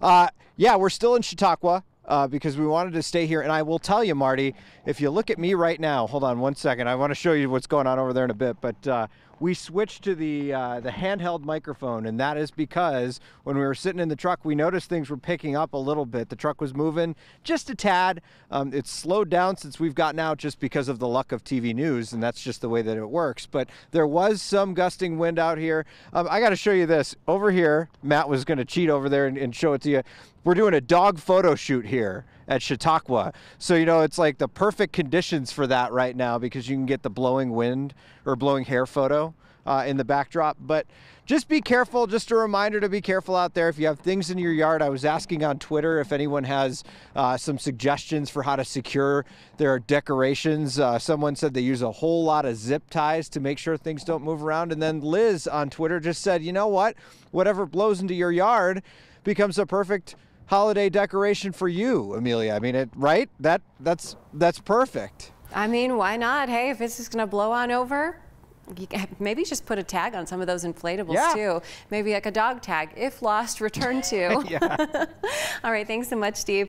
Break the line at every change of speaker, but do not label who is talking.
Yeah, we're still in Chautauqua because we wanted to stay here. And I will tell you, Marty, if you look at me right now, hold on one second. I want to show you what's going on over there in a bit. But we switched to the handheld microphone, and that is because when we were sitting in the truck, we noticed things were picking up a little bit. The truck was moving just a tad. It's slowed down since we've gotten out just because of the luck of TV news, and that's just the way that it works. But there was some gusting wind out here. I got to show you this. Over here, Matt was going to cheat over there and show it to you. We're doing a dog photo shoot here at Chautauqua. So, you know, it's like the perfect conditions for that right now because you can get the blowing wind or blowing hair photo in the backdrop. But just be careful. Just a reminder to be careful out there. If you have things in your yard, I was asking on Twitter if anyone has some suggestions for how to secure their decorations. Someone said they use a whole lot of zip ties to make sure things don't move around. And then Liz on Twitter just said, you know what? Whatever blows into your yard becomes a perfect holiday decoration for you, Amelia. I mean, right? That's perfect.
I mean, why not? Hey, if it's just going to blow on over, maybe just put a tag on some of those inflatables too. Maybe like a dog tag. If lost, return to.
Yeah.
All right. Thanks so much, Steve.